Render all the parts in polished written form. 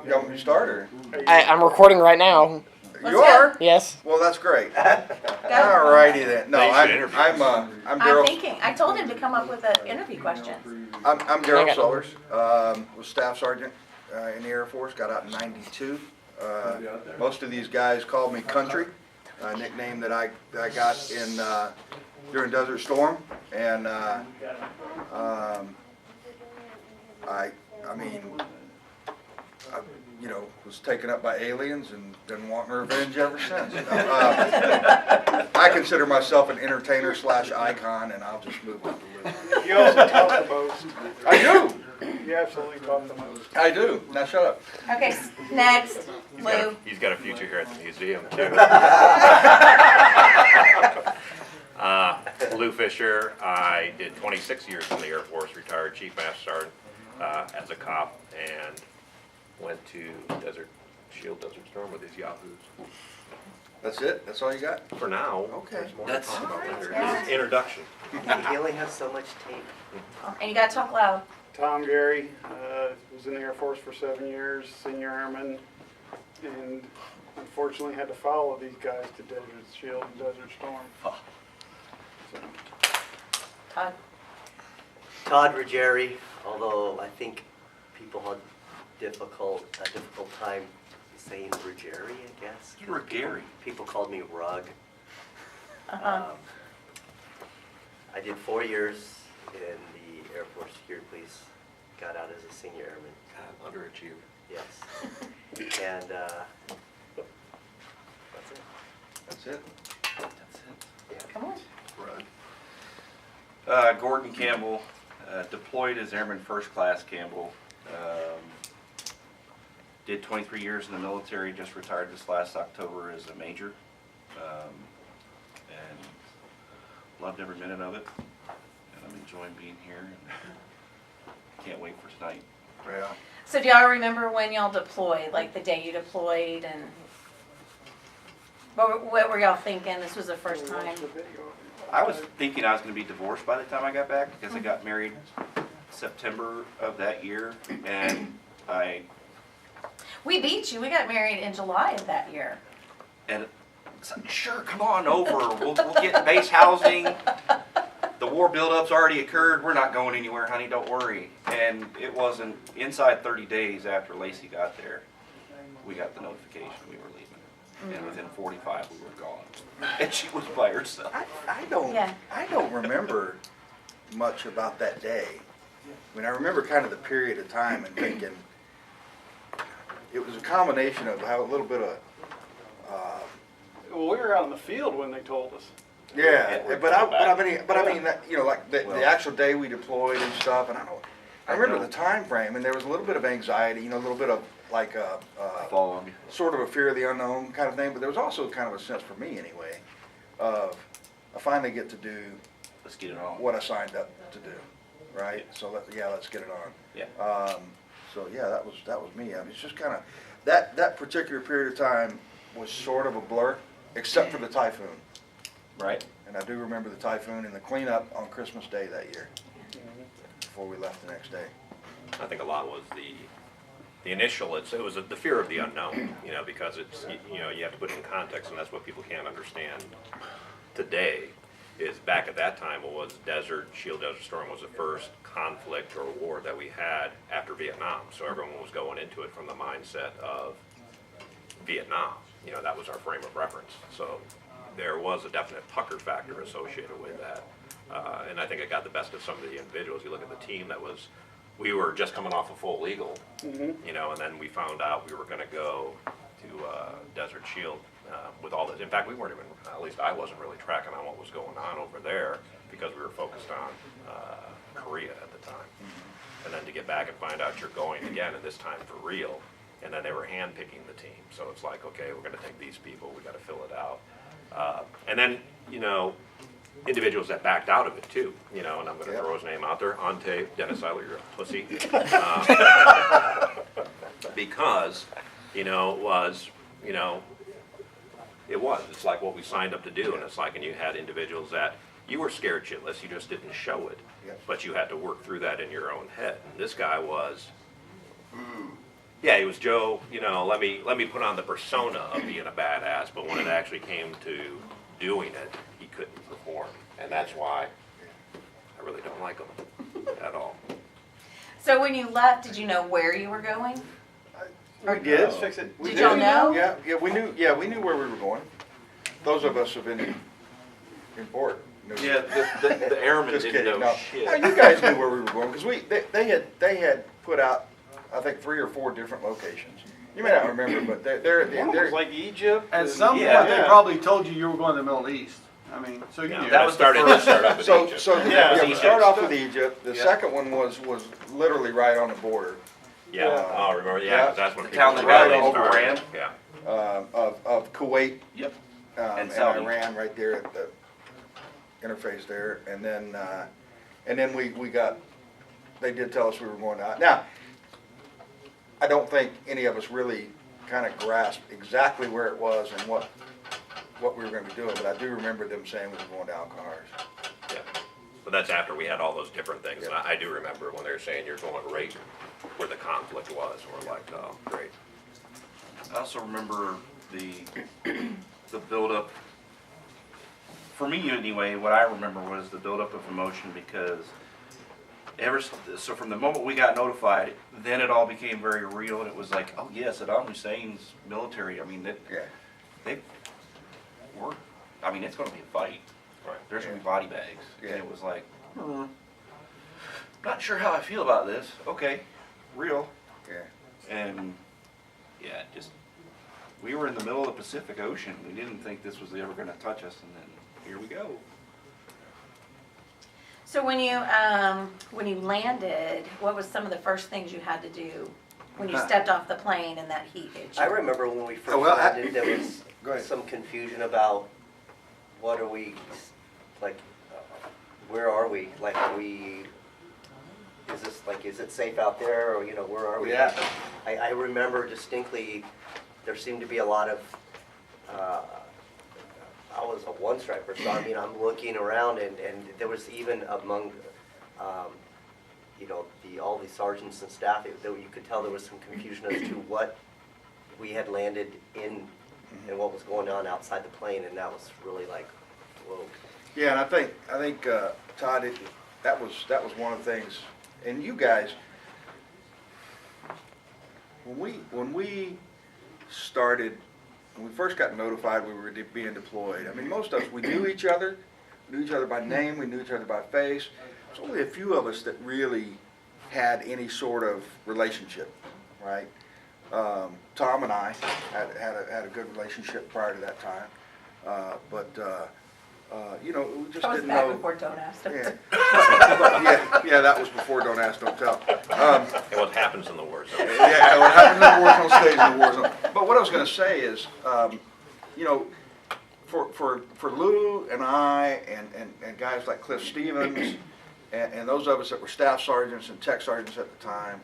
You want me to start, or? I'm recording right now. You are? Yes. Well, that's great. All righty then. No, I'm Daryl. I'm thinking. I told him to come up with an interview question. I'm Daryl Sellers. Was staff sergeant in the Air Force. Got out in '92. Most of these guys called me Country, a nickname that I got in during Desert Storm, and I was taken up by aliens and been wanting revenge ever since. I consider myself an entertainer / icon, and I'll just move on to Lou. You also talk the most. I do. You absolutely talk the most. I do. Now shut up. Okay, next, Lou. He's got a future here at the museum, too. Lou Fisher. I did 26 years in the Air Force, retired Chief Master Sergeant as a cop, and went to Desert Storm with his yahoos. That's it? That's all you got? For now. Okay. There's more That's- to talk about later. Yeah. His introduction. He only has so much tape. And you gotta talk loud. Tom Gary, was in the Air Force for 7 years, senior airman, and unfortunately had to follow these guys to Desert Shield and Desert Storm. So, Todd. Todd Ruggieri, although I think people had a difficult time saying Ruggieri, I guess. Ruggieri. People called me Rug. Uh-huh. I did 4 years in the Air Force Security Police, got out as a senior airman. Underachieved. Yes. And that's it. That's it? That's it. Yeah. Come on. Gordon Campbell, deployed as Airman First Class Campbell. Did 23 years in the military, just retired this last October as a major. And loved every minute of it. And I'm enjoying being here and can't wait for tonight. Yeah. So do y'all remember when y'all deployed, like the day you deployed, and what were y'all thinking? This was the first time. I was thinking I was going to be divorced by the time I got back because I got married September of that year, and We beat you. We got married in July of that year. it's like, sure, come on over. We'll get base housing. The war buildup's already occurred. We're not going anywhere, honey. Don't worry. And it wasn't inside 30 days after Lacey got there, we got the notification we were leaving, and within 45 we were gone, and she was by herself. I Yeah. don't remember much about that day. I mean, I remember kind of the period of time and thinking it was a combination of how a little bit of, Well, we were out in the field when they told us. yeah, but I mean, that, like the actual day we deployed and stuff, and I remember the time frame, and there was a little bit of anxiety, a little bit of like Follow me. sort of a fear of the unknown kind of thing, but there was also kind of a sense for me anyway of I finally get to do Let's get it on. what I signed up to do, right? So let's get it on. Yeah. So yeah, that was me. I mean, it's just kind of that particular period of time was sort of a blur, except for the typhoon. Right. And I do remember the typhoon and the cleanup on Christmas Day that year, before we left the next day. I think a lot was the initial, it was the fear of the unknown, because it's, you have to put it in context, and that's what people can't understand today, is back at that time it was Desert Storm was the first conflict or war that we had after Vietnam. So everyone was going into it from the mindset of Vietnam. That was our frame of reference. So there was a definite pucker factor associated with that. And I think it got the best of some of the individuals. You look at the team we were just coming off a full legal, and then we found out we were going to go to Desert Shield with all this. In fact, we weren't even, at least I wasn't really tracking on what was going on over there because we were focused on Korea at the time. And then to get back and find out you're going again, and this time for real, and then they were hand-picking the team. So it's like, okay, we're going to take these people, we got to fill it out. And then, individuals that backed out of it too, and I'm going to throw his name out there on tape, Dennis Seiler, you're a pussy. Because, it's like what we signed up to do, and it's like, and you had individuals that you were scared shitless, you just didn't show it, but you had to work through that in your own head. And this guy was, Yeah, he was Joe, you know, let me put on the persona of being a badass, but when it actually came to doing it, he couldn't perform. And that's why I really don't like him at all. So when you left, did you know where you were going? We did. Fix it. We Did y'all know? Yeah, we knew. Yeah, we knew where we were going. Those of us have been in port. knew. Yeah, the airmen Just didn't kidding. know No. shit. No, you guys knew where we were going because they had put out, I think, 3 or 4 different locations. You may not remember, but One was they're like Egypt. At and- some Yeah. point, they probably told you you were going to the Middle East. I mean, so you Yeah, knew. that was the started first- start off with so Egypt. Yeah, we Egypt. started off with Egypt. The Yeah. second one was literally right on the border Yeah, oh, remember, yeah, 'cause that's when The people town were that really right started. overran. Yeah. of Kuwait Yep. and And Saudi. Iran right there at the interface there, and then we got. They did tell us we were going out. Now, I don't think any of us really kind of grasped exactly where it was and what we were going to be doing, but I do remember them saying we were going to Alcars. Yeah, but that's after we had all those different things, and I do remember when they were saying you're going right where the conflict was, and we're like, oh, great. I also remember the buildup. For me, anyway, what I remember was the buildup of emotion because so from the moment we got notified, then it all became very real, and it was like, oh yeah, Saddam Hussein's military. I mean, they were. I mean, it's going to be a fight. Right. There's going to be body bags, Yeah. and it was like, not sure how I feel about this. Okay, real. Yeah. And yeah, just we were in the middle of the Pacific Ocean. We didn't think this was ever going to touch us, and then here we go. So when you landed, what was some of the first things you had to do when you stepped off the plane and that heat hit you? I remember when we first Oh, well, landed, there was Go ahead. some confusion about what are we, like, where are we? Like, is it safe out there, or, where are we? Yeah. I remember distinctly, there seemed to be a lot of, I was a one-striper, so I mean, I'm looking around, and there was even among, all the sergeants and staff, you could tell there was some confusion as to what we had landed in and what was going on outside the plane, and that was really like, whoa. Yeah, and I think Todd, that was one of the things. And you guys, when we started, when we first got notified we were being deployed, I mean, most of us, we knew each other. We knew each other by name. We knew each other by face. There's only a few of us that really had any sort of relationship, right? Tom and I had a good relationship prior to that time, but we just That was didn't back know. before Don't Ask. Don't Yeah. Tell. yeah, that was before Don't Ask, Don't Tell. And what happens in the war zone. Yeah, what happens in the war zone stays in the war zone. But what I was going to say is, for Lou and I and guys like Cliff Stevens and those of us that were staff sergeants and tech sergeants at the time,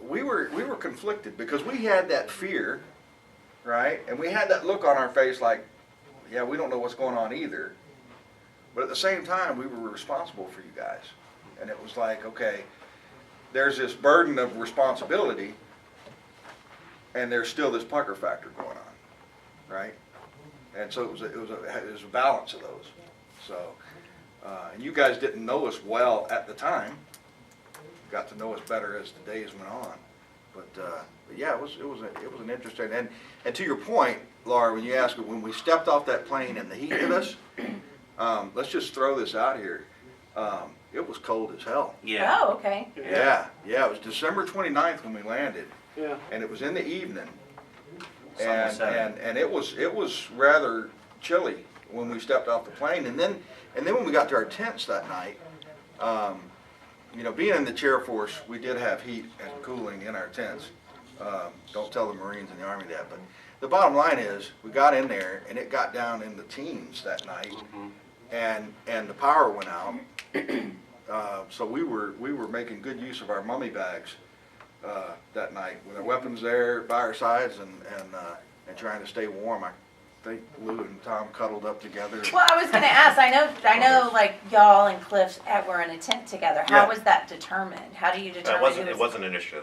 we were conflicted because we had that fear, right? And we had that look on our face like, yeah, we don't know what's going on either. But at the same time, we were responsible for you guys. And it was like, okay, there's this burden of responsibility, and there's still this pucker factor going on, right? And so it was a balance of those. So, and you guys didn't know us well at the time. Got to know us better as the days went on. But yeah, it was an interesting, and to your point, Laura, when you asked when we stepped off that plane and the heat hit us, let's just throw this out here. It was cold as hell. Yeah. Oh, okay. Yeah, it was December 29th when we landed, Yeah. and it was in the evening, Sun was setting. and it was rather chilly when we stepped off the plane, and then when we got to our tents that night, being in the chair force, we did have heat and cooling in our tents. Don't tell the Marines and the Army that, but the bottom line is we got in there and it got down in the teens that night, and the power went out. So we were making good use of our mummy bags that night with our weapons there by our sides and trying to stay warm. think Lou and Tom cuddled up together. Well, I was gonna ask, I know, like, y'all and Cliff were in a tent together. How Yeah. was that determined? How do you determine who It was? wasn't an issue of that.